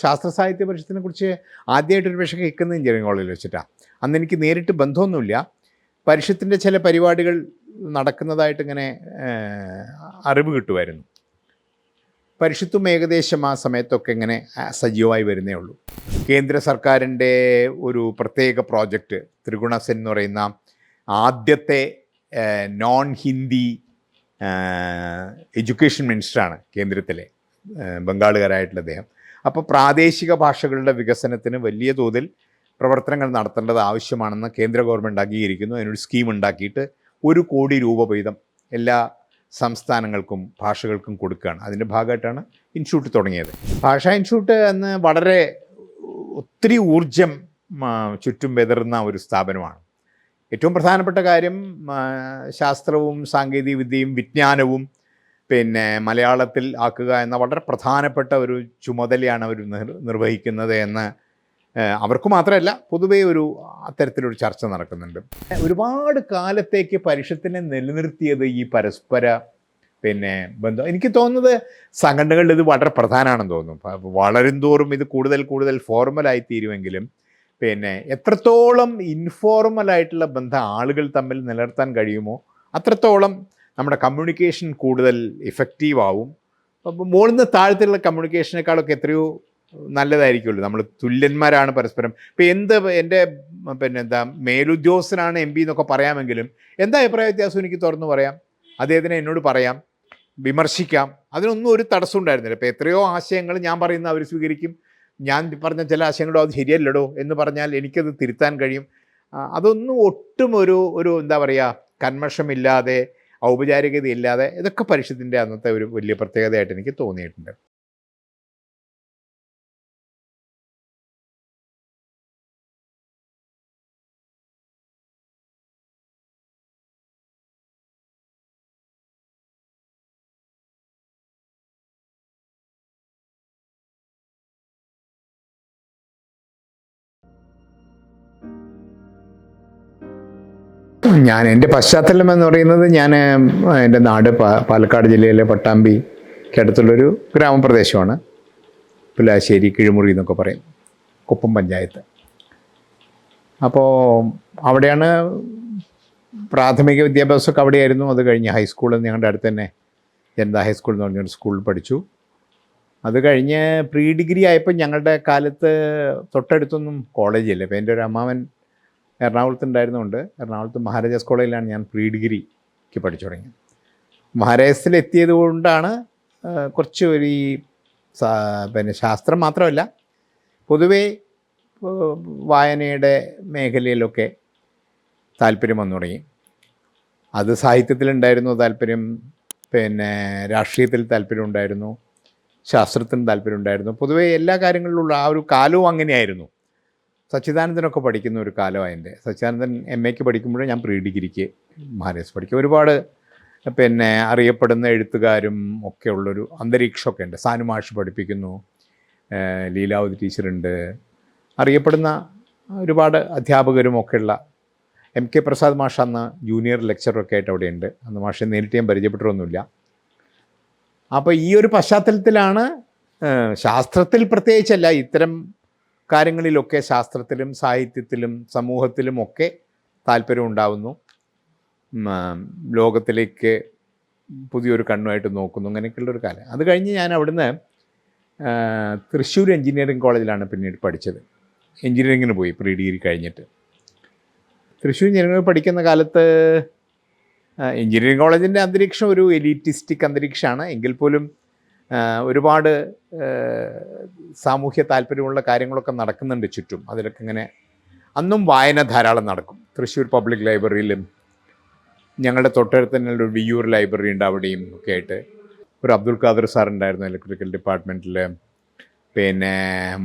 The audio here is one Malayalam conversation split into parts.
ശാസ്ത്ര സാഹിത്യ പരിഷത്തിനെ കുറിച്ച് ആദ്യമായിട്ടൊരു പക്ഷേ കേൾക്കുന്നത് എഞ്ചിനീയറിംഗ് കോളേജിൽ വെച്ചിട്ടാണ്. അന്ന് എനിക്ക് നേരിട്ട് ബന്ധമൊന്നുമില്ല. പരിഷത്തിൻ്റെ ചില പരിപാടികൾ നടക്കുന്നതായിട്ട് ഇങ്ങനെ അറിവ് കിട്ടുമായിരുന്നു. പരിഷത്തും ഏകദേശം ആ സമയത്തൊക്കെ ഇങ്ങനെ സജീവമായി വരുന്നേ ഉള്ളൂ. കേന്ദ്ര സർക്കാരിൻ്റെ ഒരു പ്രത്യേക പ്രോജക്റ്റ് ത്രിഗുണ സെൻ എന്ന് പറയുന്ന ആദ്യത്തെ നോൺ ഹിന്ദി എഡ്യൂക്കേഷൻ മിനിസ്റ്ററാണ് കേന്ദ്രത്തിലെ, ബംഗാളുകാരായിട്ടുള്ള അദ്ദേഹം. അപ്പോൾ പ്രാദേശിക ഭാഷകളുടെ വികസനത്തിന് വലിയ തോതിൽ പ്രവർത്തനങ്ങൾ നടത്തേണ്ടത് ആവശ്യമാണെന്ന് കേന്ദ്ര ഗവൺമെൻറ് അംഗീകരിക്കുന്നു. അതിനൊരു സ്കീം ഉണ്ടാക്കിയിട്ട് 1 കോടി രൂപ വീതം എല്ലാ സംസ്ഥാനങ്ങൾക്കും ഭാഷകൾക്കും കൊടുക്കുകയാണ്. അതിൻ്റെ ഭാഗമായിട്ടാണ് ഇൻസ്റ്റിറ്റ്യൂട്ട് തുടങ്ങിയത്. ഭാഷാ ഇൻസ്റ്റിറ്റ്യൂട്ട് അന്ന് വളരെ ഒത്തിരി ഊർജം ചുറ്റും വെതറുന്ന ഒരു സ്ഥാപനമാണ്. ഏറ്റവും പ്രധാനപ്പെട്ട കാര്യം ശാസ്ത്രവും സാങ്കേതിക വിദ്യയും വിജ്ഞാനവും മലയാളത്തിൽ ആക്കുക എന്ന വളരെ പ്രധാനപ്പെട്ട ഒരു ചുമതലയാണ് അവർ നിർവഹിക്കുന്നത് എന്ന് അവർക്ക് മാത്രമല്ല പൊതുവേ അത്തരത്തിലൊരു ചർച്ച നടക്കുന്നുണ്ട്. ഒരുപാട് കാലത്തേക്ക് പരിഷത്തിനെ നിലനിർത്തിയത് ഈ പരസ്പര ബന്ധം. എനിക്ക് തോന്നുന്നത് സംഘടനകളിൽ ഇത് വളരെ പ്രധാനമാണെന്ന് തോന്നുന്നു. വളരും തോറും ഇത് കൂടുതൽ ഫോർമലായി തീരുമെങ്കിലും എത്രത്തോളം ഇൻഫോർമലായിട്ടുള്ള ബന്ധം ആളുകൾ തമ്മിൽ നിലനിർത്താൻ കഴിയുമോ അത്രത്തോളം നമ്മുടെ കമ്മ്യൂണിക്കേഷൻ കൂടുതൽ ഇഫക്റ്റീവ് ആവും. അപ്പോൾ മുകളിൽ നിന്ന് താഴത്തുള്ള കമ്മ്യൂണിക്കേഷനേക്കാളൊക്കെ എത്രയോ നല്ലതായിരിക്കുമല്ലോ. നമ്മൾ തുല്യന്മാരാണ് പരസ്പരം. ഇപ്പോൾ എൻ്റെ മേലുദ്യോഗസ്ഥനാണ് MP എന്നൊക്കെ പറയാമെങ്കിലും എന്താ അഭിപ്രായ വ്യത്യാസം എനിക്ക് തുറന്നു പറയാം, അദ്ദേഹത്തിന് എന്നോട് പറയാം, വിമർശിക്കാം. അതിനൊന്നും ഒരു തടസ്സം ഉണ്ടായിരുന്നില്ല. ഇപ്പോൾ എത്രയോ ആശയങ്ങൾ ഞാൻ പറയുന്ന അവർ സ്വീകരിക്കും, ഞാൻ പറഞ്ഞ ചില ആശയങ്ങളോ അത് ശരിയല്ലടോ എന്ന് പറഞ്ഞാൽ എനിക്കത് തിരുത്താൻ കഴിയും. അതൊന്നും ഒട്ടും ഒരു എന്താ പറയുക കന്മഷമില്ലാതെ ഔപചാരികതയില്ലാതെ ഇതൊക്കെ പരിഷത്തിൻ്റെ അന്നത്തെ ഒരു വലിയ പ്രത്യേകതയായിട്ട് എനിക്ക് തോന്നിയിട്ടുണ്ട്. എൻ്റെ പശ്ചാത്തലം എന്ന് പറയുന്നത് എൻ്റെ നാട് പാലക്കാട് ജില്ലയിലെ പട്ടാമ്പിക്കടുത്തുള്ളൊരു ഗ്രാമപ്രദേശമാണ്. പുലാശ്ശേരി കിഴുമുറി എന്നൊക്കെ പറയും, കുപ്പം പഞ്ചായത്ത്. അപ്പോൾ അവിടെയാണ് പ്രാഥമിക വിദ്യാഭ്യാസമൊക്കെ അവിടെയായിരുന്നു. അത് കഴിഞ്ഞ് ഹൈസ്കൂൾ ഞങ്ങളുടെ അടുത്ത് തന്നെ ജനതാ ഹൈസ്കൂൾ എന്ന് പറഞ്ഞൊരു സ്കൂളിൽ പഠിച്ചു. അത് കഴിഞ്ഞ് പ്രീ ഡിഗ്രി ആയപ്പോൾ ഞങ്ങളുടെ കാലത്ത് തൊട്ടടുത്തൊന്നും കോളേജില്ല. ഇപ്പോൾ എൻ്റെ ഒരു അമ്മാവൻ എറണാകുളത്ത് ഉണ്ടായിരുന്നുകൊണ്ട് എറണാകുളത്ത് മഹാരാജാസ് കോളേജിലാണ് ഞാൻ പ്രീ ഡിഗ്രിക്ക് പഠിച്ചു തുടങ്ങിയത്. മഹാരാജാസിലെത്തിയത് കൊണ്ടാണ് കുറച്ച് ശാസ്ത്രം മാത്രമല്ല പൊതുവേ വായനയുടെ മേഖലയിലൊക്കെ താല്പര്യം വന്നു തുടങ്ങി. അത് സാഹിത്യത്തിലുണ്ടായിരുന്നു താല്പര്യം, രാഷ്ട്രീയത്തിൽ താല്പര്യം ഉണ്ടായിരുന്നു, ശാസ്ത്രത്തിന് താല്പര്യം ഉണ്ടായിരുന്നു. പൊതുവേ എല്ലാ കാര്യങ്ങളിലുള്ള ആ ഒരു കാലവും അങ്ങനെയായിരുന്നു. സച്ചിദാനന്ദനൊക്കെ പഠിക്കുന്ന ഒരു കാലമാണ് എൻ്റെ. സച്ചിദാനന്ദൻ MA പഠിക്കുമ്പോഴേ ഞാൻ പ്രീ ഡിഗ്രിക്ക് മഹാരാജാസ് പഠിക്കും. ഒരുപാട് അറിയപ്പെടുന്ന എഴുത്തുകാരും ഒക്കെ ഉള്ളൊരു അന്തരീക്ഷമൊക്കെ ഉണ്ട്. സാനു മാഷ് പഠിപ്പിക്കുന്നു, ലീലാവതി ടീച്ചറുണ്ട്, അറിയപ്പെടുന്ന ഒരുപാട് അധ്യാപകരും ഒക്കെയുള്ള MK പ്രസാദ് മാഷ് അന്ന് ജൂനിയർ ലെക്ചറൊക്കെ ആയിട്ട് അവിടെയുണ്ട്. അന്ന് മാഷെ നേരിട്ട് ഞാൻ പരിചയപ്പെട്ടിട്ടൊന്നുമില്ല. അപ്പോൾ ഈ ഒരു പശ്ചാത്തലത്തിലാണ് ശാസ്ത്രത്തിൽ പ്രത്യേകിച്ചല്ല ഇത്തരം കാര്യങ്ങളിലൊക്കെ ശാസ്ത്രത്തിലും സാഹിത്യത്തിലും സമൂഹത്തിലും ഒക്കെ താല്പര്യം ഉണ്ടാവുന്നു. ലോകത്തിലേക്ക് പുതിയൊരു കണ്ണുമായിട്ട് നോക്കുന്നു. അങ്ങനെയൊക്കെയുള്ളൊരു കാലം. അത് കഴിഞ്ഞ് ഞാൻ അവിടുന്ന് തൃശ്ശൂർ എഞ്ചിനീയറിംഗ് കോളേജിലാണ് പിന്നീട് പഠിച്ചത്. എഞ്ചിനീയറിങ്ങിന് പോയി പ്രീ ഡിഗ്രി കഴിഞ്ഞിട്ട്. തൃശ്ശൂർ എഞ്ചിനീയറിംഗ് പഠിക്കുന്ന കാലത്ത് എഞ്ചിനീയറിംഗ് കോളേജിൻ്റെ അന്തരീക്ഷം ഒരു എലീറ്റിസ്റ്റിക് അന്തരീക്ഷമാണ്. എങ്കിൽ പോലും ഒരുപാട് സാമൂഹ്യ താല്പര്യമുള്ള കാര്യങ്ങളൊക്കെ നടക്കുന്നുണ്ട് ചുറ്റും. അതിലൊക്കെ ഇങ്ങനെ അന്നും വായന ധാരാളം നടക്കും. തൃശ്ശൂർ പബ്ലിക് ലൈബ്രറിയിലും ഞങ്ങളുടെ തൊട്ടടുത്ത് തന്നെ ഒരു വിയ്യൂർ ലൈബ്രറി ഉണ്ട്, അവിടെയും ഒക്കെ ആയിട്ട് ഒരു അബ്ദുൽ ഖാദർ സാറുണ്ടായിരുന്നു ഇലക്ട്രിക്കൽ ഡിപ്പാർട്ട്മെൻറ്റിൽ.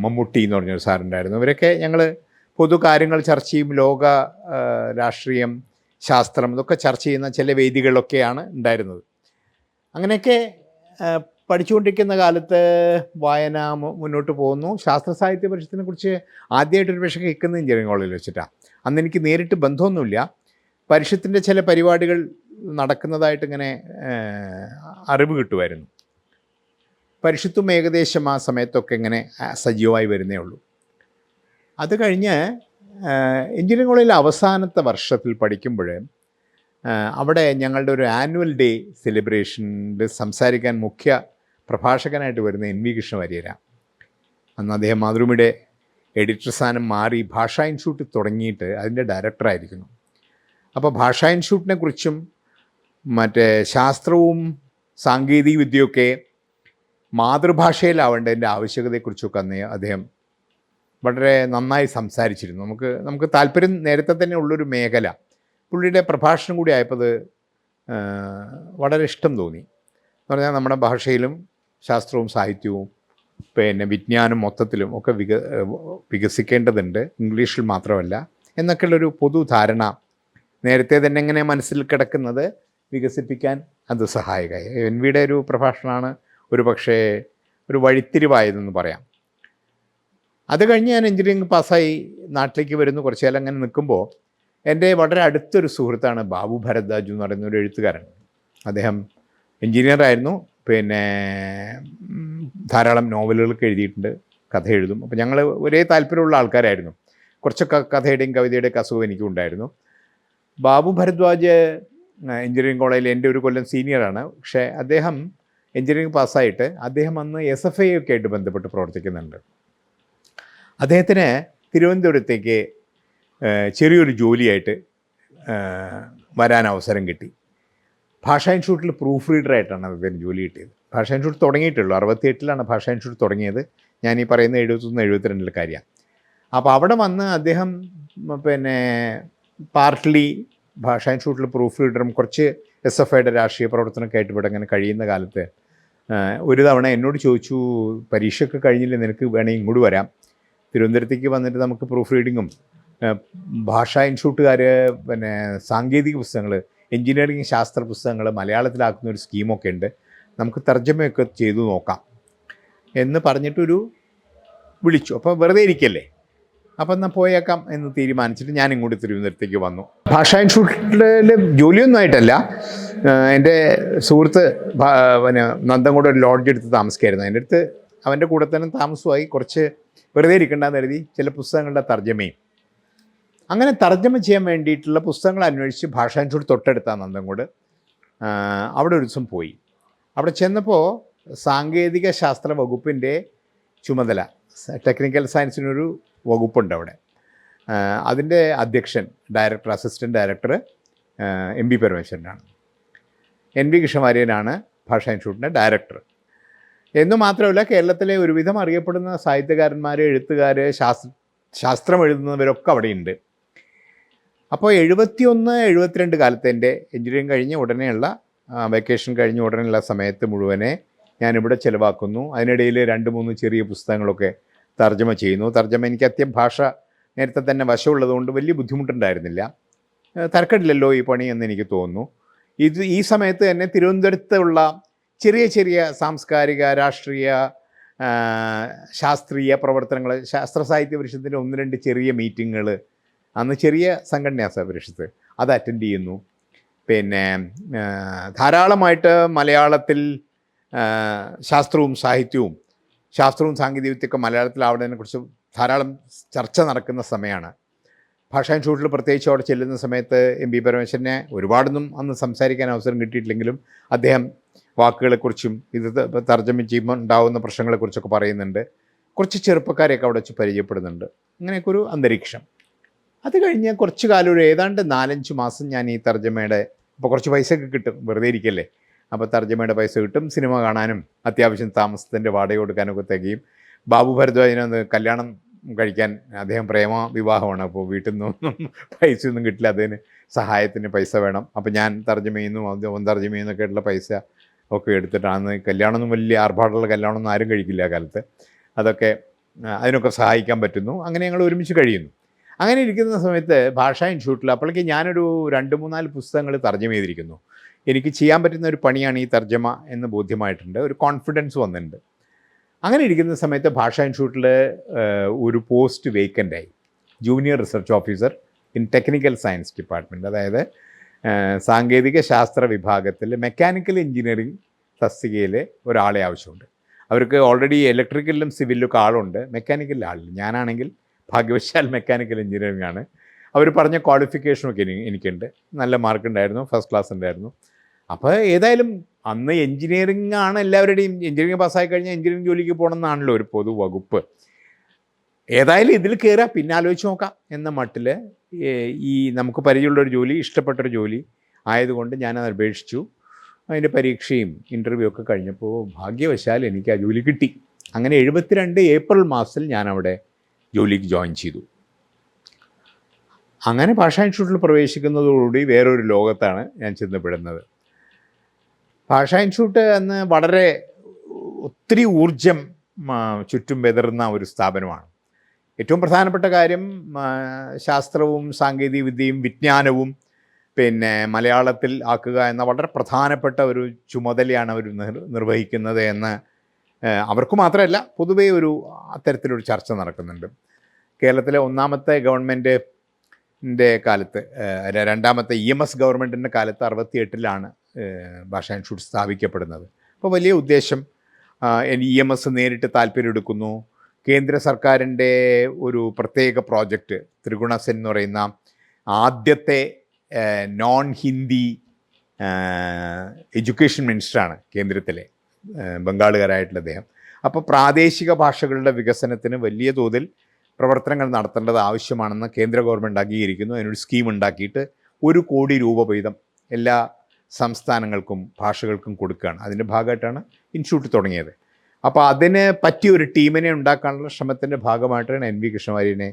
മമ്മൂട്ടി എന്ന് പറഞ്ഞൊരു സാറുണ്ടായിരുന്നു. ഇവരൊക്കെ ഞങ്ങൾ പൊതു കാര്യങ്ങൾ ചർച്ച ചെയ്യും. ലോക രാഷ്ട്രീയം, ശാസ്ത്രം ഇതൊക്കെ ചർച്ച ചെയ്യുന്ന ചില വേദികളൊക്കെയാണ് ഉണ്ടായിരുന്നത്. അങ്ങനെയൊക്കെ പഠിച്ചുകൊണ്ടിരിക്കുന്ന കാലത്ത് വായന മുന്നോട്ട് പോകുന്നു. ശാസ്ത്ര സാഹിത്യ പരിഷത്തിനെ കുറിച്ച് ആദ്യമായിട്ടൊരു പക്ഷേ കേൾക്കുന്നത് എഞ്ചിനീയറിംഗ് കോളേജിൽ വെച്ചിട്ടാണ്. അന്ന് എനിക്ക് നേരിട്ട് ബന്ധമൊന്നുമില്ല. പരിഷത്തിൻ്റെ ചില പരിപാടികൾ നടക്കുന്നതായിട്ട് ഇങ്ങനെ അറിവ് കിട്ടുമായിരുന്നു. പരിഷത്തും ഏകദേശം ആ സമയത്തൊക്കെ ഇങ്ങനെ സജീവമായി വരുന്നേ ഉള്ളൂ. അത് കഴിഞ്ഞ് എഞ്ചിനീയറിംഗ് കോളേജിൽ അവസാനത്തെ വർഷത്തിൽ പഠിക്കുമ്പോൾ അവിടെ ഞങ്ങളുടെ ഒരു ആനുവൽ ഡേ സെലിബ്രേഷനിൽ സംസാരിക്കാൻ മുഖ്യ പ്രഭാഷകനായിട്ട് വരുന്ന എൻ വി കൃഷ്ണവാര്യരാണ്. അന്ന് അദ്ദേഹം മാതൃഭൂമിയുടെ എഡിറ്റർ സ്ഥാനം മാറി ഭാഷാ ഇൻസ്റ്റിറ്റ്യൂട്ട് തുടങ്ങിയിട്ട് അതിൻ്റെ ഡയറക്ടറായിരിക്കുന്നു. അപ്പോൾ ഭാഷാ ഇൻസ്റ്റിറ്റ്യൂട്ടിനെ കുറിച്ചും മറ്റേ ശാസ്ത്രവും സാങ്കേതിക വിദ്യയൊക്കെ മാതൃഭാഷയിലാവേണ്ടതിൻ്റെ ആവശ്യകതയെക്കുറിച്ചൊക്കെ അന്ന് അദ്ദേഹം വളരെ നന്നായി സംസാരിച്ചിരുന്നു. നമുക്ക് താല്പര്യം നേരത്തെ തന്നെ ഉള്ളൊരു മേഖല. പുള്ളിയുടെ പ്രഭാഷണം കൂടി ആയപ്പോൾ അത് വളരെ ഇഷ്ടം തോന്നി. എന്ന് പറഞ്ഞാൽ നമ്മുടെ ഭാഷയിലും ശാസ്ത്രവും സാഹിത്യവും പിന്നെ വിജ്ഞാനം മൊത്തത്തിലും ഒക്കെ വികസിക്കേണ്ടതുണ്ട്, ഇംഗ്ലീഷിൽ മാത്രമല്ല എന്നൊക്കെയുള്ളൊരു പൊതുധാരണ നേരത്തെ തന്നെ ഇങ്ങനെ മനസ്സിൽ കിടക്കുന്നത് വികസിപ്പിക്കാൻ അത് സഹായകമായി. എൻ വിയുടെ ഒരു പ്രഭാഷണമാണ് ഒരു പക്ഷേ ഒരു വഴിത്തിരിവായതെന്ന് പറയാം. അത് കഴിഞ്ഞ് ഞാൻ എഞ്ചിനീയറിംഗ് പാസ്സായി നാട്ടിലേക്ക് വരുന്നു. കുറച്ച് കാലം അങ്ങനെ നിൽക്കുമ്പോൾ എൻ്റെ വളരെ അടുത്തൊരു സുഹൃത്താണ് ബാബു ഭരദ്വാജ് എന്ന് പറയുന്ന ഒരു എഴുത്തുകാരൻ. അദ്ദേഹം എഞ്ചിനീയറായിരുന്നു, പിന്നെ ധാരാളം നോവലുകളൊക്കെ എഴുതിയിട്ടുണ്ട്, കഥ എഴുതും. അപ്പോൾ ഞങ്ങൾ ഒരേ താല്പര്യമുള്ള ആൾക്കാരായിരുന്നു. കുറച്ചൊക്കെ കഥയുടെയും കവിതയുടെയും അസുഖം എനിക്കും ഉണ്ടായിരുന്നു. ബാബു ഭരദ്വാജ് എഞ്ചിനീയറിംഗ് കോളേജിൽ എൻ്റെ ഒരു കൊല്ലം സീനിയറാണ്. പക്ഷേ അദ്ദേഹം എഞ്ചിനീയറിംഗ് പാസ്സായിട്ട് അദ്ദേഹം അന്ന് SFI ഒക്കെ ആയിട്ട് ബന്ധപ്പെട്ട് പ്രവർത്തിക്കുന്നുണ്ട്. അദ്ദേഹത്തിന് തിരുവനന്തപുരത്തേക്ക് ചെറിയൊരു ജോലിയായിട്ട് വരാൻ അവസരം കിട്ടി. ഭാഷാ ഇൻസ്റ്റിറ്റ്യൂട്ടിൽ പ്രൂഫ് റീഡറായിട്ടാണ് അദ്ദേഹത്തിന് ജോലി കിട്ടിയത്. ഭാഷാ ഇൻസ്റ്റിറ്റ്യൂട്ട് തുടങ്ങിയിട്ടുള്ളൂ, 68 ഭാഷാ ഇൻസ്റ്റിറ്റ്യൂട്ട് തുടങ്ങിയത്. ഞാൻ ഈ പറയുന്ന 71-72 കാര്യമാണ്. അപ്പോൾ അവിടെ വന്ന് അദ്ദേഹം പിന്നെ പാർട്ട്ലി ഭാഷാ ഇൻസ്റ്റിറ്റ്യൂട്ടിൽ പ്രൂഫ് റീഡറും കുറച്ച് SFIയുടെ രാഷ്ട്രീയ പ്രവർത്തനമൊക്കെ ആയിട്ട് ഇവിടെ അങ്ങനെ കഴിയുന്ന കാലത്ത് ഒരു തവണ എന്നോട് ചോദിച്ചു, പരീക്ഷയൊക്കെ കഴിഞ്ഞില്ലേ, നിനക്ക് വേണമെങ്കിൽ ഇങ്ങോട്ട് വരാം, തിരുവനന്തപുരത്തേക്ക് വന്നിട്ട് നമുക്ക് പ്രൂഫ് റീഡിങ്ങും ഭാഷാ ഇൻസ്റ്റിറ്റ്യൂട്ടുകാർ പിന്നെ സാങ്കേതിക പുസ്തകങ്ങൾ, എൻജിനീയറിംഗ് ശാസ്ത്ര പുസ്തകങ്ങൾ മലയാളത്തിലാക്കുന്ന ഒരു സ്കീമൊക്കെ ഉണ്ട്, നമുക്ക് തർജ്ജമയൊക്കെ ചെയ്തു നോക്കാം എന്ന് പറഞ്ഞിട്ടൊരു വിളിച്ചു. അപ്പോൾ വെറുതെ ഇരിക്കല്ലേ, അപ്പം എന്നാൽ പോയേക്കാം എന്ന് തീരുമാനിച്ചിട്ട് ഞാൻ ഇങ്ങോട്ട് തിരുവനന്തപുരത്തേക്ക് വന്നു. ഭാഷാ ഇൻസ്റ്റിറ്റ്യൂട്ടിൽ ജോലിയൊന്നും ആയിട്ടല്ല, എൻ്റെ സുഹൃത്ത് പിന്നെ നന്ദൻകൂടെ ഒരു ലോഡ്ജ് എടുത്ത് താമസിക്കായിരുന്നു. എൻ്റെ അടുത്ത് അവൻ്റെ കൂടെ തന്നെ താമസമായി. കുറച്ച് വെറുതെ ഇരിക്കണ്ടെന്ന് കരുതി ചില പുസ്തകങ്ങളുടെ തർജ്ജമയും അങ്ങനെ തർജ്ജമ ചെയ്യാൻ വേണ്ടിയിട്ടുള്ള പുസ്തകങ്ങൾ അന്വേഷിച്ച് ഭാഷാ ഇൻസ്റ്റിറ്റ്യൂട്ട് തൊട്ടടുത്താണ് നന്ദൻകൂട്. അവിടെ ഒരു ദിവസം പോയി. അവിടെ ചെന്നപ്പോൾ സാങ്കേതിക ശാസ്ത്ര വകുപ്പിൻ്റെ ചുമതല, ടെക്നിക്കൽ സയൻസിനൊരു വകുപ്പുണ്ട് അവിടെ. അതിൻ്റെ അധ്യക്ഷൻ director, assistant director MB പരമേശ്വരനാണ്. NV കൃഷ്ണവാര്യനാണ് ഭാഷാ ഇൻസ്റ്റിറ്റ്യൂട്ടിൻ്റെ ഡയറക്ടർ. എന്ന് മാത്രമല്ല, കേരളത്തിലെ ഒരുവിധം അറിയപ്പെടുന്ന സാഹിത്യകാരന്മാർ, എഴുത്തുകാർ, ശാസ്ത്രം എഴുതുന്നവരൊക്കെ അവിടെയുണ്ട്. അപ്പോൾ 71-72 കാലത്ത് എൻ്റെ എഞ്ചിനീയറിംഗ് കഴിഞ്ഞ് ഉടനെയുള്ള വെക്കേഷൻ കഴിഞ്ഞ് ഉടനെയുള്ള സമയത്ത് മുഴുവനെ ഞാനിവിടെ ചിലവാക്കുന്നു. അതിനിടയിൽ 2-3 ചെറിയ പുസ്തകങ്ങളൊക്കെ തർജ്ജമ ചെയ്യുന്നു. തർജ്ജമ എനിക്ക് ഭാഷ നേരത്തെ തന്നെ വശമുള്ളതുകൊണ്ട് വലിയ ബുദ്ധിമുട്ടുണ്ടായിരുന്നില്ല. തരക്കടില്ലല്ലോ ഈ പണി എന്ന് എനിക്ക് തോന്നുന്നു. ഈ സമയത്ത് തന്നെ തിരുവനന്തപുരത്തുള്ള ചെറിയ ചെറിയ സാംസ്കാരിക, രാഷ്ട്രീയ, ശാസ്ത്രീയ പ്രവർത്തനങ്ങൾ, ശാസ്ത്ര സാഹിത്യ പരിഷത്തിൻ്റെ 1-2 ചെറിയ മീറ്റിങ്ങുകൾ, അന്ന് ചെറിയ സംഘടനയാ പരിഷത്ത്, അത് അറ്റൻഡ് ചെയ്യുന്നു. പിന്നെ ധാരാളമായിട്ട് മലയാളത്തിൽ ശാസ്ത്രവും സാഹിത്യവും ശാസ്ത്രവും സാങ്കേതിക വിദ്യയൊക്കെ മലയാളത്തിലാവുന്നതിനെക്കുറിച്ച് ധാരാളം ചർച്ച നടക്കുന്ന സമയമാണ്. ഭാഷാ ഇൻസ്റ്റിറ്റ്യൂട്ടിൽ പ്രത്യേകിച്ച് അവിടെ ചെല്ലുന്ന സമയത്ത് MB പരമേശ്വരനെ ഒരുപാടൊന്നും അന്ന് സംസാരിക്കാൻ അവസരം കിട്ടിയിട്ടില്ലെങ്കിലും അദ്ദേഹം വാക്കുകളെക്കുറിച്ചും ഇത് തർജ്ജമ ചെയ്യുമ്പോൾ ഉണ്ടാകുന്ന പ്രശ്നങ്ങളെക്കുറിച്ചൊക്കെ പറയുന്നുണ്ട്. കുറച്ച് ചെറുപ്പക്കാരെയൊക്കെ അവിടെ വെച്ച് പരിചയപ്പെടുന്നുണ്ട്. അങ്ങനെയൊക്കെ ഒരു അന്തരീക്ഷം. അത് കഴിഞ്ഞ് കുറച്ച് കാലം, ഒരു ഏതാണ്ട് 4-5 മാസം ഞാൻ ഈ തർജ്ജമയുടെ, അപ്പോൾ കുറച്ച് പൈസയൊക്കെ കിട്ടും, വെറുതെ ഇരിക്കല്ലേ, അപ്പോൾ തർജ്ജമയുടെ പൈസ കിട്ടും, സിനിമ കാണാനും അത്യാവശ്യം താമസത്തിൻ്റെ വാടക കൊടുക്കാനൊക്കെ തികയും. ബാബു ഭരദ്വാജിനൊന്ന് കല്യാണം കഴിക്കാൻ, അദ്ദേഹം പ്രേമ വിവാഹമാണ്, അപ്പോൾ വീട്ടിൽ നിന്നൊന്നും പൈസയൊന്നും കിട്ടില്ല, അതിന് സഹായത്തിന് പൈസ വേണം. അപ്പോൾ ഞാൻ തർജ്ജമ ചെയ്യുന്നു, അവൻ തർജ്ജമ ചെയ്യുന്നൊക്കെ ആയിട്ടുള്ള പൈസ ഒക്കെ എടുത്തിട്ടാണ്. കല്യാണമൊന്നും വലിയ ആർഭാടമുള്ള കല്യാണമൊന്നും ആരും കഴിക്കില്ല ആ കാലത്ത്. അതൊക്കെ അതിനൊക്കെ സഹായിക്കാൻ പറ്റുന്നു. അങ്ങനെ ഞങ്ങൾ ഒരുമിച്ച് കഴിയുന്നു. അങ്ങനെ ഇരിക്കുന്ന സമയത്ത് ഭാഷാ ഇൻസ്റ്റിറ്റ്യൂട്ടിൽ അപ്പോഴേക്ക് ഞാനൊരു 2-3-4 പുസ്തകങ്ങൾ തർജ്ജമ ചെയ്തിരിക്കുന്നു. എനിക്ക് ചെയ്യാൻ പറ്റുന്ന ഒരു പണിയാണ് ഈ തർജ്ജമ എന്ന് ബോധ്യമായിട്ടുണ്ട്, ഒരു കോൺഫിഡൻസ് വന്നിട്ടുണ്ട്. അങ്ങനെ ഇരിക്കുന്ന സമയത്ത് ഭാഷാ ഇൻസ്റ്റിറ്റ്യൂട്ടിൽ ഒരു പോസ്റ്റ് വേക്കൻ്റായി, junior research officer in technical science department, അതായത് സാങ്കേതിക ശാസ്ത്ര വിഭാഗത്തിൽ മെക്കാനിക്കൽ എഞ്ചിനീയറിംഗ് തസ്തികയിൽ ഒരാളെ ആവശ്യമുണ്ട്. അവർക്ക് ഓൾറെഡി ഇലക്ട്രിക്കലിലും സിവിലിലൊക്കെ ആളുണ്ട്, മെക്കാനിക്കലിൽ ആളില്ല. ഞാനാണെങ്കിൽ ഭാഗ്യവശാൽ മെക്കാനിക്കൽ എഞ്ചിനീയറിംഗ് ആണ്. അവർ പറഞ്ഞ ക്വാളിഫിക്കേഷനൊക്കെ എനിക്കുണ്ട്, നല്ല മാർക്ക് ഉണ്ടായിരുന്നു, ഫസ്റ്റ് ക്ലാസ് ഉണ്ടായിരുന്നു. അപ്പോൾ ഏതായാലും അന്ന് എഞ്ചിനീയറിംഗ് ആണ് എല്ലാവരുടെയും, എഞ്ചിനീയറിംഗ് പാസ്സായി കഴിഞ്ഞാൽ എഞ്ചിനീയറിംഗ് ജോലിക്ക് പോകണം എന്നാണല്ലോ ഒരു പൊതു വകുപ്പ്. ഏതായാലും ഇതിൽ കയറാം, പിന്നെ ആലോചിച്ച് നോക്കാം എന്ന മട്ടിൽ ഈ നമുക്ക് പരിചയമുള്ളൊരു ജോലി, ഇഷ്ടപ്പെട്ടൊരു ജോലി ആയതുകൊണ്ട് ഞാനത് അപേക്ഷിച്ചു. അതിൻ്റെ പരീക്ഷയും ഇൻ്റർവ്യൂ ഒക്കെ കഴിഞ്ഞപ്പോൾ ഭാഗ്യവശാൽ എനിക്ക് ആ ജോലി കിട്ടി. അങ്ങനെ 72 ഏപ്രിൽ മാസത്തിൽ ഞാനവിടെ ജോലിക്ക് ജോയിൻ ചെയ്തു. അങ്ങനെ ഭാഷാ ഇൻസ്റ്റിറ്റ്യൂട്ടിൽ പ്രവേശിക്കുന്നതോടുകൂടി വേറൊരു ലോകത്താണ് ഞാൻ ചെന്നപ്പെടുന്നത്. ഭാഷാ ഇൻസ്റ്റിറ്റ്യൂട്ട് അന്ന് വളരെ ഒത്തിരി ഊർജം ചുറ്റും വിതറുന്ന ഒരു സ്ഥാപനമാണ്. ഏറ്റവും പ്രധാനപ്പെട്ട കാര്യം ശാസ്ത്രവും സാങ്കേതിക വിദ്യയും വിജ്ഞാനവും പിന്നെ മലയാളത്തിൽ ആക്കുക എന്ന വളരെ പ്രധാനപ്പെട്ട ഒരു ചുമതലയാണ് അവർ നിർവഹിക്കുന്നത് എന്ന് അവർക്ക് മാത്രമല്ല പൊതുവേ ഒരു അത്തരത്തിലൊരു ചർച്ച നടക്കുന്നുണ്ട്. കേരളത്തിലെ ഒന്നാമത്തെ ഗവൺമെൻറ്റിൻ്റെ കാലത്ത്, രണ്ടാമത്തെ EMS ഗവൺമെൻറ്റിൻ്റെ കാലത്ത് 68-ലാണ് ഭാഷാ ഇൻസ്റ്റിറ്റ്യൂട്ട് സ്ഥാപിക്കപ്പെടുന്നത്. അപ്പോൾ വലിയ ഉദ്ദേശം, EMS നേരിട്ട് താല്പര്യമെടുക്കുന്നു. കേന്ദ്ര സർക്കാരിൻ്റെ ഒരു പ്രത്യേക പ്രോജക്റ്റ് ത്രിഗുണസെൻ എന്ന് പറയുന്ന ആദ്യത്തെ നോൺ ഹിന്ദി എഡ്യൂക്കേഷൻ മിനിസ്റ്ററാണ് കേന്ദ്രത്തിലെ, ബംഗാളുകാരായിട്ടുള്ള അദ്ദേഹം. അപ്പോൾ പ്രാദേശിക ഭാഷകളുടെ വികസനത്തിന് വലിയ തോതിൽ പ്രവർത്തനങ്ങൾ നടത്തേണ്ടത് ആവശ്യമാണെന്ന് കേന്ദ്ര ഗവൺമെൻറ് അംഗീകരിക്കുന്നു. അതിനൊരു സ്കീം ഉണ്ടാക്കിയിട്ട് 1 കോടി രൂപ വീതം എല്ലാ സംസ്ഥാനങ്ങൾക്കും ഭാഷകൾക്കും കൊടുക്കുകയാണ്. അതിൻ്റെ ഭാഗമായിട്ടാണ് ഇൻസ്റ്റിറ്റ്യൂട്ട് തുടങ്ങിയത്. അപ്പോൾ അതിന് പറ്റിയ ഒരു ടീമിനെ ഉണ്ടാക്കാനുള്ള ശ്രമത്തിൻ്റെ ഭാഗമായിട്ടാണ് NV കൃഷ്ണവാര്യനെ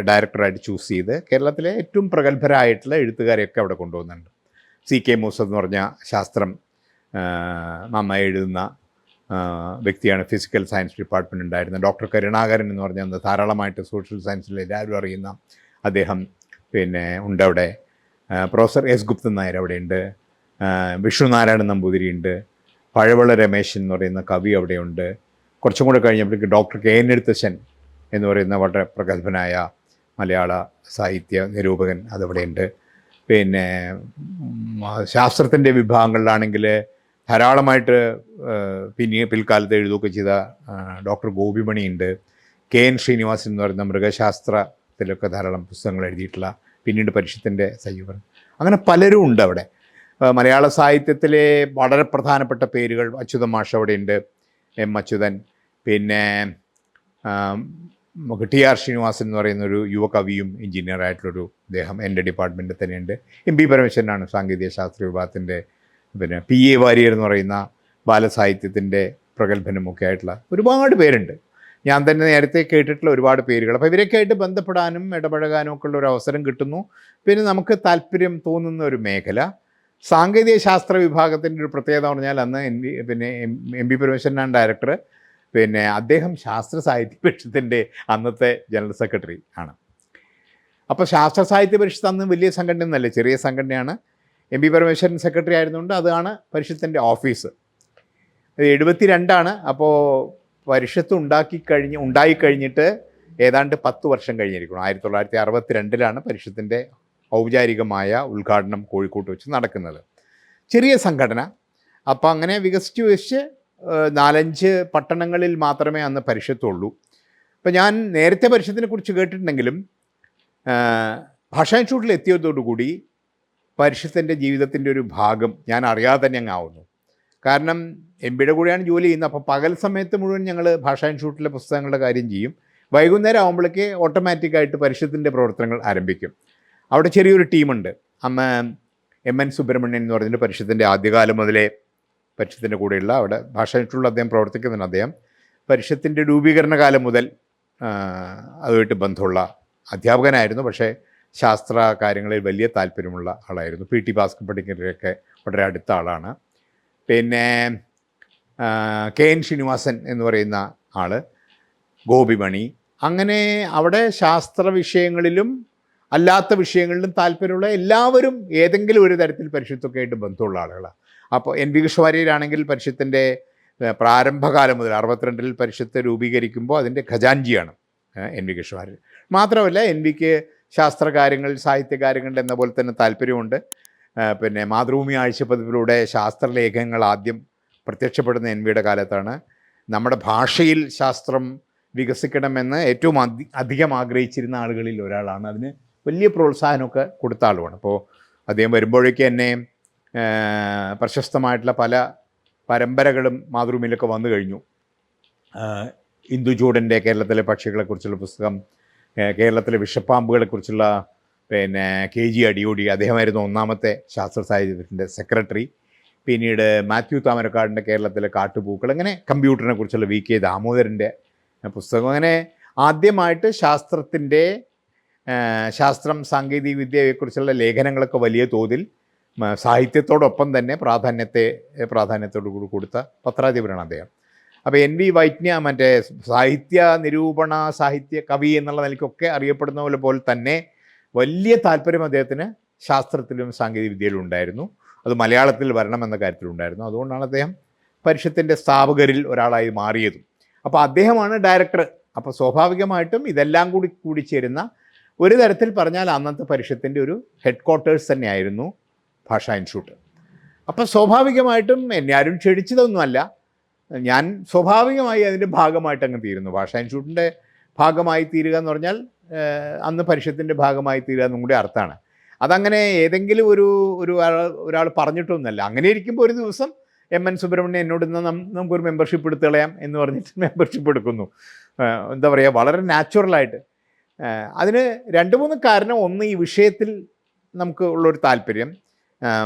ഡയറക്ടറായിട്ട് ചൂസ് ചെയ്ത് കേരളത്തിലെ ഏറ്റവും പ്രഗത്ഭരായിട്ടുള്ള എഴുത്തുകാരെയൊക്കെ അവിടെ കൊണ്ടുവന്നുണ്ട്. CK മൂസ എന്ന് പറഞ്ഞ ശാസ്ത്രം നന്നായി എഴുതുന്ന വ്യക്തിയാണ്. ഫിസിക്കൽ സയൻസ് ഡിപ്പാർട്ട്മെൻറ്റ് ഉണ്ടായിരുന്ന ഡോക്ടർ കരുണാകരൻ എന്ന് പറഞ്ഞാൽ ധാരാളമായിട്ട് സോഷ്യൽ സയൻസിൽ എല്ലാവരും അറിയുന്ന അദ്ദേഹം പിന്നെ ഉണ്ടവിടെ. പ്രൊഫസർ S ഗുപ്തൻ നായർ അവിടെയുണ്ട്. വിഷ്ണുനാരായണൻ നമ്പൂതിരി ഉണ്ട്. പഴവള രമേശൻ എന്ന് പറയുന്ന കവി അവിടെയുണ്ട്. കുറച്ചും കൂടെ കഴിഞ്ഞപ്പോഴേക്ക് ഡോക്ടർ KN എഴുത്തച്ഛൻ എന്ന് പറയുന്ന വളരെ പ്രഗത്ഭനായ മലയാള സാഹിത്യ നിരൂപകൻ അതവിടെയുണ്ട്. പിന്നെ ശാസ്ത്രത്തിൻ്റെ വിഭാഗങ്ങളിലാണെങ്കിൽ ധാരാളമായിട്ട് പിൽക്കാലത്ത് എഴുതുകയൊക്കെ ചെയ്ത ഡോക്ടർ ഗോപിമണിയുണ്ട്. KN ശ്രീനിവാസൻ എന്ന് പറയുന്ന മൃഗശാസ്ത്രത്തിലൊക്കെ ധാരാളം പുസ്തകങ്ങൾ എഴുതിയിട്ടുള്ള, പിന്നീട് പരിഷത്തിൻ്റെ സജീവൻ, അങ്ങനെ പലരും ഉണ്ട് അവിടെ. മലയാള സാഹിത്യത്തിലെ വളരെ പ്രധാനപ്പെട്ട പേരുകൾ, അച്യുതൻ മാഷ് അവിടെയുണ്ട്, M അച്യുതൻ. പിന്നെ TR ശ്രീനിവാസൻ എന്ന് പറയുന്നൊരു യുവകവിയും എഞ്ചിനീയറായിട്ടുള്ളൊരു അദ്ദേഹം എൻ്റെ ഡിപ്പാർട്ട്മെൻറ്റിൽ തന്നെയുണ്ട്. MB പരമേശ്വരനാണ് സാങ്കേതിക ശാസ്ത്ര വിഭാഗത്തിൻ്റെ. പിന്നെ PA വാര്യർ എന്ന് പറയുന്ന ബാലസാഹിത്യത്തിൻ്റെ പ്രഗത്ഭനുമൊക്കെ ആയിട്ടുള്ള ഒരുപാട് പേരുണ്ട്. ഞാൻ തന്നെ നേരത്തെ കേട്ടിട്ടുള്ള ഒരുപാട് പേരുകൾ. അപ്പോൾ ഇവരൊക്കെ ആയിട്ട് ബന്ധപ്പെടാനും ഇടപഴകാനും ഒക്കെ ഉള്ള ഒരു അവസരം കിട്ടുന്നു. പിന്നെ നമുക്ക് താല്പര്യം തോന്നുന്ന ഒരു മേഖല സാങ്കേതിക ശാസ്ത്ര വിഭാഗത്തിൻ്റെ ഒരു പ്രത്യേകത പറഞ്ഞാൽ അന്ന് MB പരമേശ്വരനാണ് ഡയറക്ടർ. പിന്നെ അദ്ദേഹം ശാസ്ത്ര സാഹിത്യ പരിഷത്തിൻ്റെ അന്നത്തെ ജനറൽ സെക്രട്ടറി ആണ്. അപ്പോൾ ശാസ്ത്ര സാഹിത്യ പരിഷത്ത് അന്ന് വലിയ സംഘടന ഒന്നല്ല, ചെറിയ സംഘടനയാണ്. MB പരമേശ്വരൻ സെക്രട്ടറി ആയിരുന്നുകൊണ്ട് അതാണ് പരിഷത്തിൻ്റെ ഓഫീസ്. 72ആണ്. അപ്പോൾ പരിഷത്ത് ഉണ്ടായിക്കഴിഞ്ഞിട്ട് ഏതാണ്ട് 10 വർഷം കഴിഞ്ഞിരിക്കണം. 1962-ലാണ് പരിഷത്തിൻ്റെ ഔപചാരികമായ ഉദ്ഘാടനം കോഴിക്കോട്ട് വെച്ച് നടക്കുന്നത്. ചെറിയ സംഘടന. അപ്പോൾ അങ്ങനെ വികസിച്ച് 4-5 പട്ടണങ്ങളിൽ മാത്രമേ അന്ന് പരിഷത്തുള്ളൂ. അപ്പോൾ ഞാൻ നേരത്തെ പരിഷത്തിനെ കുറിച്ച് കേട്ടിട്ടുണ്ടെങ്കിലും ഭാഷാ ഇൻസ്റ്റിറ്റ്യൂട്ടിൽ എത്തിയതോടുകൂടി പരിഷത്തിൻ്റെ ജീവിതത്തിൻ്റെ ഒരു ഭാഗം ഞാൻ അറിയാതെ തന്നെ അങ്ങ് ആവുന്നു. കാരണം MBയുടെ കൂടെയാണ് ജോലി ചെയ്യുന്നത്. അപ്പോൾ പകൽ സമയത്ത് മുഴുവൻ ഞങ്ങൾ ഭാഷാ ഇൻസ്റ്റിറ്റ്യൂട്ടിലെ പുസ്തകങ്ങളുടെ കാര്യം ചെയ്യും. വൈകുന്നേരം ആകുമ്പോഴേക്ക് ഓട്ടോമാറ്റിക്കായിട്ട് പരിഷത്തിൻ്റെ പ്രവർത്തനങ്ങൾ ആരംഭിക്കും. അവിടെ ചെറിയൊരു ടീമുണ്ട്. അമ്മ MN സുബ്രഹ്മണ്യൻ എന്ന് പറഞ്ഞിട്ട് പരിഷത്തിൻ്റെ ആദ്യകാലം മുതലേ പരിഷത്തിൻ്റെ കൂടെയുള്ള, അവിടെ ഭാഷാ ഇൻസ്റ്റിറ്റ്യൂട്ടിൽ അദ്ദേഹം പ്രവർത്തിക്കുന്നുണ്ട്. അദ്ദേഹം പരിഷത്തിൻ്റെ രൂപീകരണ കാലം മുതൽ അതുമായിട്ട് ബന്ധമുള്ള അധ്യാപകനായിരുന്നു. പക്ഷേ ശാസ്ത്ര കാര്യങ്ങളിൽ വലിയ താല്പര്യമുള്ള ആളായിരുന്നു. PT ഭാസ്കർ പണിക്കരൊക്കെ വളരെ അടുത്ത ആളാണ്. പിന്നെ KN ശ്രീനിവാസൻ എന്ന് പറയുന്ന ആൾ, ഗോപിമണി, അങ്ങനെ അവിടെ ശാസ്ത്ര വിഷയങ്ങളിലും അല്ലാത്ത വിഷയങ്ങളിലും താല്പര്യമുള്ള എല്ലാവരും ഏതെങ്കിലും ഒരു തരത്തിൽ പരിഷത്തൊക്കെ ആയിട്ട് ബന്ധമുള്ള ആളുകളാണ്. അപ്പോൾ NV കൃഷ്ണവാര്യരാണെങ്കിൽ പരിഷത്തിൻ്റെ പ്രാരംഭകാലം മുതൽ 62-ൽ പരിഷത്ത് രൂപീകരിക്കുമ്പോൾ അതിൻ്റെ ഖജാൻജിയാണ് NV കൃഷ്ണവാര്യർ. മാത്രമല്ല NVക്ക് ശാസ്ത്രകാര്യങ്ങൾ, സാഹിത്യകാര്യങ്ങളിൽ എന്ന പോലെ തന്നെ താല്പര്യമുണ്ട്. പിന്നെ മാതൃഭൂമി ആഴ്ചപ്പതിപ്പിലൂടെ ശാസ്ത്രലേഖനങ്ങൾ ആദ്യം പ്രത്യക്ഷപ്പെടുന്ന NVയുടെ കാലത്താണ്. നമ്മുടെ ഭാഷയിൽ ശാസ്ത്രം വികസിക്കണമെന്ന് ഏറ്റവും അധികം ആഗ്രഹിച്ചിരുന്ന ആളുകളിൽ ഒരാളാണ്. അതിന് വലിയ പ്രോത്സാഹനമൊക്കെ കൊടുത്ത ആളുമാണ്. അപ്പോൾ അദ്ദേഹം വരുമ്പോഴേക്ക് തന്നെ പ്രശസ്തമായിട്ടുള്ള പല പരമ്പരകളും മാതൃഭൂമിയിലൊക്കെ വന്നു കഴിഞ്ഞു. ഇന്ദുചൂടൻ്റെ കേരളത്തിലെ പക്ഷികളെക്കുറിച്ചുള്ള പുസ്തകം, കേരളത്തിലെ വിഷപ്പാമ്പുകളെക്കുറിച്ചുള്ള KG അടിയോടി, അദ്ദേഹമായിരുന്നു ഒന്നാമത്തെ ശാസ്ത്ര സാഹിത്യത്തിൻ്റെ സെക്രട്ടറി. പിന്നീട് മാത്യു താമരക്കാടിൻ്റെ കേരളത്തിലെ കാട്ടുപൂക്കൾ, അങ്ങനെ കമ്പ്യൂട്ടറിനെ കുറിച്ചുള്ള VK ദാമോദരൻ്റെ പുസ്തകം, അങ്ങനെ ആദ്യമായിട്ട് ശാസ്ത്രം സാങ്കേതിക വിദ്യയെക്കുറിച്ചുള്ള ലേഖനങ്ങളൊക്കെ വലിയ തോതിൽ സാഹിത്യത്തോടൊപ്പം തന്നെ പ്രാധാന്യത്തോടു കൂടി കൊടുത്ത പത്രാധിപരാണ് അദ്ദേഹം. അപ്പോൾ NV വൈജ്ഞ മറ്റേ സാഹിത്യ നിരൂപണ, സാഹിത്യ കവി എന്നുള്ള നിലയ്ക്കൊക്കെ അറിയപ്പെടുന്ന പോലെ തന്നെ വലിയ താല്പര്യം അദ്ദേഹത്തിന് ശാസ്ത്രത്തിലും സാങ്കേതിക വിദ്യയിലും ഉണ്ടായിരുന്നു. അത് മലയാളത്തിൽ വരണമെന്ന കാര്യത്തിലുണ്ടായിരുന്നു. അതുകൊണ്ടാണ് അദ്ദേഹം പരിഷത്തിൻ്റെ സ്ഥാപകരിൽ ഒരാളായി മാറിയതും. അപ്പോൾ അദ്ദേഹമാണ് ഡയറക്ടർ. അപ്പോൾ സ്വാഭാവികമായിട്ടും ഇതെല്ലാം കൂടി ചേരുന്ന ഒരു തരത്തിൽ പറഞ്ഞാൽ അന്നത്തെ പരിഷത്തിൻ്റെ ഒരു ഹെഡ് ക്വാർട്ടേഴ്സ് തന്നെയായിരുന്നു ഭാഷാ ഇൻസ്റ്റിറ്റ്യൂട്ട്. അപ്പോൾ സ്വാഭാവികമായിട്ടും എന്നെ ആരും ക്ഷണിച്ചതൊന്നുമല്ല, ഞാൻ സ്വാഭാവികമായി അതിൻ്റെ ഭാഗമായിട്ട് അങ്ങ് തീരുന്നു. ഭാഷാ ഇൻസ്റ്റിറ്റ്യൂട്ടിൻ്റെ ഭാഗമായി തീരുക എന്ന് പറഞ്ഞാൽ അന്ന് പരിഷത്തിൻ്റെ ഭാഗമായി തീരുക എന്നും കൂടി അർത്ഥമാണ്. അതങ്ങനെ ഏതെങ്കിലും ഒരാൾ പറഞ്ഞിട്ടൊന്നുമല്ല. അങ്ങനെ ഇരിക്കുമ്പോൾ ഒരു ദിവസം MN സുബ്രഹ്മണ്യൻ എന്നോട് നമുക്കൊരു മെമ്പർഷിപ്പ് എടുത്ത് കളയാം എന്ന് പറഞ്ഞിട്ട് മെമ്പർഷിപ്പ് എടുക്കുന്നു. എന്താ പറയുക, വളരെ നാച്ചുറലായിട്ട്. അതിന് 2-3 കാരണം. ഒന്ന്, ഈ വിഷയത്തിൽ നമുക്ക് ഉള്ളൊരു താല്പര്യം,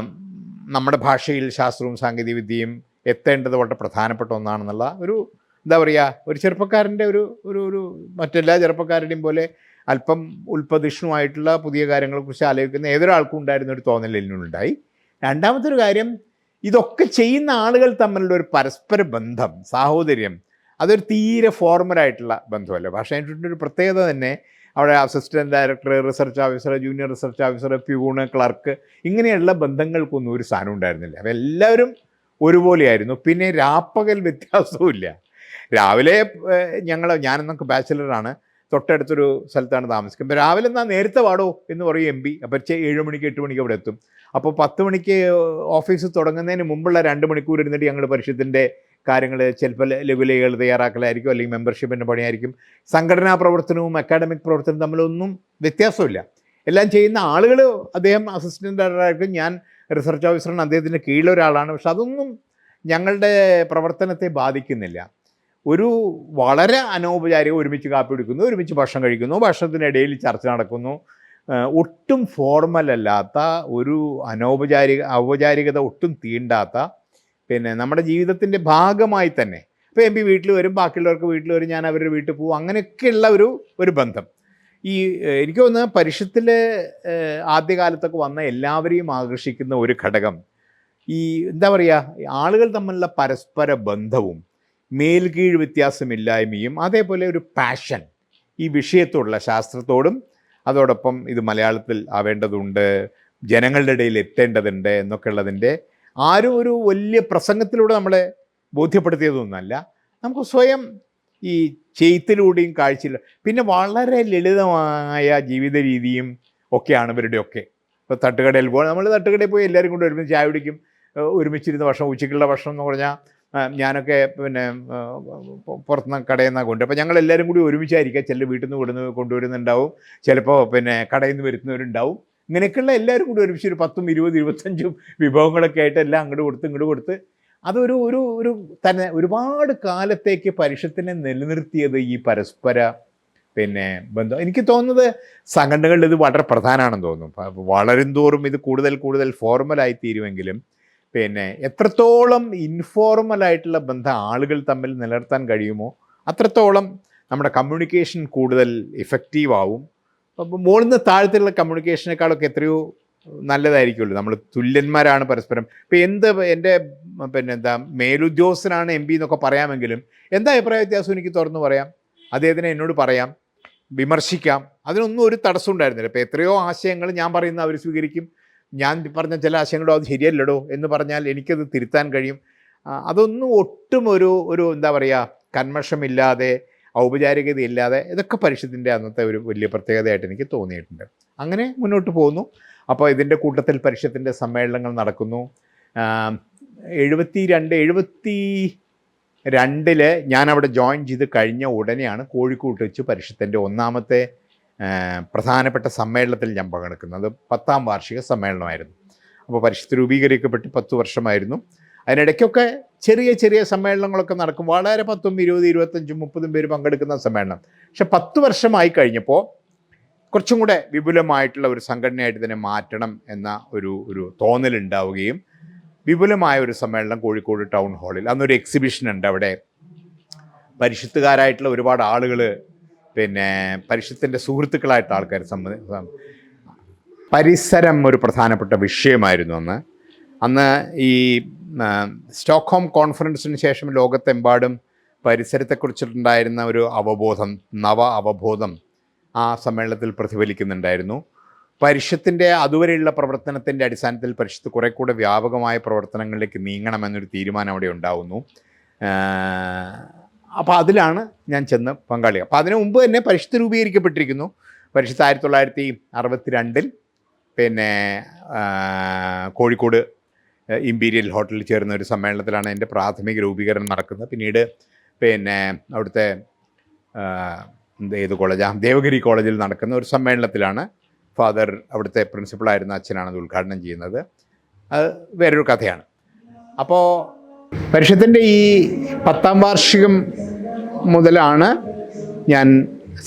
നമ്മുടെ ഭാഷയിൽ ശാസ്ത്രവും സാങ്കേതിക വിദ്യയും എത്തേണ്ടത് വളരെ പ്രധാനപ്പെട്ട ഒന്നാണെന്നുള്ള എന്താ പറയുക, ഒരു ചെറുപ്പക്കാരൻ്റെ ഒരു മറ്റെല്ലാ ചെറുപ്പക്കാരുടെയും പോലെ അല്പം ഉൽപ്പതിഷ്ണുമായിട്ടുള്ള പുതിയ കാര്യങ്ങളെക്കുറിച്ച് ആലോചിക്കുന്ന ഏതൊരാൾക്കും ഉണ്ടായിരുന്ന ഒരു തോന്നൽ എന്നിലുണ്ടായി. രണ്ടാമത്തെ ഒരു കാര്യം, ഇതൊക്കെ ചെയ്യുന്ന ആളുകൾ തമ്മിലുള്ള ഒരു പരസ്പര ബന്ധം, സാഹോദര്യം, അതൊരു തീരെ ഫോർമലായിട്ടുള്ള ബന്ധമല്ല. ഭാഷാ ഇൻസ്റ്റിറ്റ്യൂട്ടിൻ്റെ ഒരു പ്രത്യേകത തന്നെ അവിടെ assistant director, research officer, junior research officer, peon, clerk, ഇങ്ങനെയുള്ള ബന്ധങ്ങൾക്കൊന്നും ഒരു സ്ഥാനം ഉണ്ടായിരുന്നില്ല. അപ്പോൾ എല്ലാവരും ഒരുപോലെയായിരുന്നു. പിന്നെ രാപ്പകൽ വ്യത്യാസവും ഇല്ല. രാവിലെ ഞാനെന്നൊക്കെ ബാച്ചിലറാണ്, തൊട്ടടുത്തൊരു സ്ഥലത്താണ് താമസിക്കുന്നത്. രാവിലെ എന്നാൽ നേരത്തെ വാടോ എന്ന് പറയും MB. അപ്പോൾ 7 മണിക്ക് 8 മണിക്ക് അവിടെ എത്തും. അപ്പോൾ 10 മണിക്ക് ഓഫീസ് തുടങ്ങുന്നതിന് മുമ്പുള്ള 2 മണിക്കൂർ ഇരുന്നിട്ട് ഞങ്ങൾ പരിഷത്തിൻ്റെ കാര്യങ്ങൾ, ചിലപ്പോൾ ലഘുലേഖകൾ തയ്യാറാക്കലായിരിക്കും, അല്ലെങ്കിൽ മെമ്പർഷിപ്പിൻ്റെ പണിയായിരിക്കും. സംഘടനാ പ്രവർത്തനവും അക്കാഡമിക് പ്രവർത്തനവും തമ്മിലൊന്നും വ്യത്യാസമില്ല. എല്ലാം ചെയ്യുന്ന ആളുകൾ, അദ്ദേഹം അസിസ്റ്റൻ്റ് ഡയറക്ടർ, ഞാൻ റിസർച്ച് ഓഫീസറാണ്, അദ്ദേഹത്തിൻ്റെ കീഴിലൊരാളാണ്. പക്ഷെ അതൊന്നും ഞങ്ങളുടെ പ്രവർത്തനത്തെ ബാധിക്കുന്നില്ല. ഒരു വളരെ അനൗപചാരിക, ഒരുമിച്ച് കാപ്പി കുടിക്കുന്നു, ഒരുമിച്ച് ഭക്ഷണം കഴിക്കുന്നു, ഭക്ഷണത്തിനിടയിൽ ചർച്ച നടക്കുന്നു, ഒട്ടും ഫോർമലല്ലാത്ത ഒരു ഔപചാരികത ഒട്ടും തീണ്ടാത്ത, നമ്മുടെ ജീവിതത്തിൻ്റെ ഭാഗമായി തന്നെ. ഇപ്പോൾ MB വീട്ടിൽ വരും, ബാക്കിയുള്ളവർക്ക് വീട്ടിൽ വരും, ഞാൻ അവരുടെ വീട്ടിൽ പോകും, അങ്ങനെയൊക്കെയുള്ള ഒരു ബന്ധം. എനിക്ക് തോന്നുന്നത് പരിഷത്തിലെ ആദ്യകാലത്തൊക്കെ വന്ന എല്ലാവരെയും ആകർഷിക്കുന്ന ഒരു ഘടകം എന്താ പറയുക, ആളുകൾ തമ്മിലുള്ള പരസ്പര ബന്ധവും മേൽകീഴ് വ്യത്യാസമില്ലായ്മയും, അതേപോലെ ഒരു പാഷൻ ഈ വിഷയത്തോടുള്ള, ശാസ്ത്രത്തോടും, അതോടൊപ്പം ഇത് മലയാളത്തിൽ ആവേണ്ടതുണ്ട്, ജനങ്ങളുടെ ഇടയിൽ എത്തേണ്ടതുണ്ട് എന്നൊക്കെ ഉള്ളതിൻ്റെ ആരും ഒരു വലിയ പ്രസംഗത്തിലൂടെ നമ്മളെ ബോധ്യപ്പെടുത്തിയതൊന്നുമല്ല. നമുക്ക് സ്വയം ഈ ചെയ്ത്തിലൂടെയും കാഴ്ചയിലും, പിന്നെ വളരെ ലളിതമായ ജീവിത രീതിയും ഒക്കെയാണ് ഇവരുടെയൊക്കെ. ഇപ്പോൾ തട്ടുകടയിൽ പോകാൻ, നമ്മൾ തട്ടുകടയിൽ പോയി എല്ലാവരും കൊണ്ട് ഒരുമിച്ച് ചായ കുടിക്കും, ഒരുമിച്ചിരുന്ന ഭക്ഷണം, ഉച്ചയ്ക്കുള്ള ഭക്ഷണം എന്ന് പറഞ്ഞാൽ ഞാനൊക്കെ പുറത്തുനിന്ന് കടയിൽ നിന്നാണ് കൊണ്ടുവരും. അപ്പോൾ ഞങ്ങളെല്ലാവരും കൂടി ഒരുമിച്ചായിരിക്കുക. ചില വീട്ടിൽ നിന്ന് കൊണ്ടുവരുന്നുണ്ടാവും, ചിലപ്പോൾ കടയിൽ നിന്ന് വരുന്നവരുണ്ടാവും. ഇങ്ങനെയൊക്കെയുള്ള എല്ലാവരും കൂടി ഒരുമിച്ച് ഒരു 10, 20, 25 വിഭവങ്ങളൊക്കെ ആയിട്ട് എല്ലാം ഇങ്ങോട്ട് കൊടുത്ത് അതൊരു തന്നെ ഒരുപാട് കാലത്തേക്ക് പരിഷത്തിനെ നിലനിർത്തിയത് ഈ പരസ്പര ബന്ധം. എനിക്ക് തോന്നുന്നത് സംഘടനകളിൽ ഇത് വളരെ പ്രധാനമാണെന്ന് തോന്നുന്നു. വളരും തോറും ഇത് കൂടുതൽ ഫോർമലായി തീരുമെങ്കിലും എത്രത്തോളം ഇൻഫോർമലായിട്ടുള്ള ബന്ധം ആളുകൾ തമ്മിൽ നിലനിർത്താൻ കഴിയുമോ അത്രത്തോളം നമ്മുടെ കമ്മ്യൂണിക്കേഷൻ കൂടുതൽ ഇഫക്റ്റീവ് ആവും. അപ്പോൾ മുകളിൽ നിന്ന് താഴത്തുള്ള കമ്മ്യൂണിക്കേഷനേക്കാളൊക്കെ എത്രയോ നല്ലതായിരിക്കുമല്ലോ. നമ്മൾ തുല്യന്മാരാണ് പരസ്പരം. ഇപ്പോൾ എൻ്റെ മേലുദ്യോഗസ്ഥനാണ് MB എന്നൊക്കെ പറയാമെങ്കിലും എന്താ അഭിപ്രായ വ്യത്യാസം എനിക്ക് തുറന്നു പറയാം, അദ്ദേഹത്തിന് എന്നോട് പറയാം, വിമർശിക്കാം. അതിനൊന്നും ഒരു തടസ്സം ഉണ്ടായിരുന്നില്ല. ഇപ്പോൾ എത്രയോ ആശയങ്ങൾ ഞാൻ പറയുന്നത് അവർ സ്വീകരിക്കും, ഞാൻ പറഞ്ഞ ചില ആശയങ്ങളോ അത് ശരിയല്ലടോ എന്ന് പറഞ്ഞാൽ എനിക്കത് തിരുത്താൻ കഴിയും. അതൊന്നും ഒട്ടും ഒരു എന്താ പറയുക, കന്മഷമില്ലാതെ, ഔപചാരികതയില്ലാതെ, ഇതൊക്കെ പരിഷത്തിൻ്റെ അന്നത്തെ ഒരു വലിയ പ്രത്യേകതയായിട്ട് എനിക്ക് തോന്നിയിട്ടുണ്ട്. അങ്ങനെ മുന്നോട്ട് പോകുന്നു. അപ്പോൾ ഇതിൻ്റെ കൂട്ടത്തിൽ പരിഷത്തിൻ്റെ സമ്മേളനങ്ങൾ നടക്കുന്നു. 72, 2002 ഞാനവിടെ ജോയിൻ ചെയ്ത് കഴിഞ്ഞ ഉടനെയാണ് കോഴിക്കോട്ട് വെച്ച് പരിഷത്തിൻ്റെ ഒന്നാമത്തെ പ്രധാനപ്പെട്ട സമ്മേളനത്തിൽ ഞാൻ പങ്കെടുക്കുന്നത്. 10ാം വാർഷിക സമ്മേളനമായിരുന്നു. അപ്പോൾ പരിഷത്ത് രൂപീകരിക്കപ്പെട്ട് 10 വർഷമായിരുന്നു. അതിനിടയ്ക്കൊക്കെ ചെറിയ ചെറിയ സമ്മേളനങ്ങളൊക്കെ നടക്കും, വളരെ 10, 20, 25, 30 പേര് പങ്കെടുക്കുന്ന സമ്മേളനം. പക്ഷെ 10 വർഷമായി കഴിഞ്ഞപ്പോൾ കുറച്ചും കൂടെ വിപുലമായിട്ടുള്ള ഒരു സംഘടനയായിട്ട് തന്നെ മാറ്റണം എന്ന ഒരു തോന്നലുണ്ടാവുകയും വിപുലമായ ഒരു സമ്മേളനം കോഴിക്കോട് ടൗൺ ഹാളിൽ, അന്നൊരു എക്സിബിഷൻ ഉണ്ട് അവിടെ. പരിഷത്തുകാരായിട്ടുള്ള ഒരുപാട് ആളുകൾ, പിന്നെ പരിഷത്തിൻ്റെ സുഹൃത്തുക്കളായിട്ട് ആൾക്കാർ പരിസരം ഒരു പ്രധാനപ്പെട്ട വിഷയമായിരുന്നു അന്ന്. ഈ സ്റ്റോക്ക്ഹോം കോൺഫറൻസിന് ശേഷം ലോകത്തെമ്പാടും പരിസരത്തെക്കുറിച്ചിട്ടുണ്ടായിരുന്ന ഒരു അവബോധം, അവബോധം ആ സമ്മേളനത്തിൽ പ്രതിഫലിക്കുന്നുണ്ടായിരുന്നു. പരിഷത്തിൻ്റെ അതുവരെയുള്ള പ്രവർത്തനത്തിൻ്റെ അടിസ്ഥാനത്തിൽ പരിഷത്ത് കുറെ കൂടെ വ്യാപകമായ പ്രവർത്തനങ്ങളിലേക്ക് നീങ്ങണമെന്നൊരു തീരുമാനം അവിടെ ഉണ്ടാവുന്നു. അപ്പോൾ അതിലാണ് ഞാൻ ചെന്ന് പങ്കാളിയാവുക. അപ്പോൾ അതിനു മുമ്പ് തന്നെ പരിഷത്ത് രൂപീകരിക്കപ്പെട്ടിരിക്കുന്നു. പരിഷത്ത് 1962 പിന്നെ കോഴിക്കോട് ഇമ്പീരിയൽ ഹോട്ടലിൽ ചേർന്ന ഒരു സമ്മേളനത്തിലാണ് എൻ്റെ പ്രാഥമിക രൂപീകരണം നടക്കുന്നത്. പിന്നീട് പിന്നെ അവിടുത്തെ ഏത് കോളേജാണ്, ദേവഗിരി കോളേജിൽ നടക്കുന്ന ഒരു സമ്മേളനത്തിലാണ് ഫാദർ, അവിടുത്തെ പ്രിൻസിപ്പളായിരുന്ന അച്ഛനാണ് അത് ഉദ്ഘാടനം ചെയ്യുന്നത്. അത് വേറൊരു കഥയാണ്. അപ്പോൾ പരിഷത്തിൻ്റെ ഈ 10ാം വാർഷികം മുതലാണ് ഞാൻ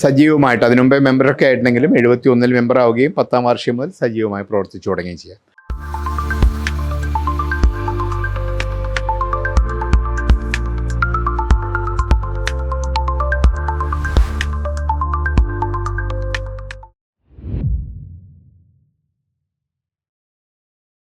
സജീവമായിട്ട്, അതിനുമുമ്പേ മെമ്പറൊക്കെ ആയിട്ടുണ്ടെങ്കിലും 71 മെമ്പറാവുകയും 10ാം വാർഷികം മുതൽ സജീവമായി പ്രവർത്തിച്ചു തുടങ്ങുകയും ചെയ്യാം.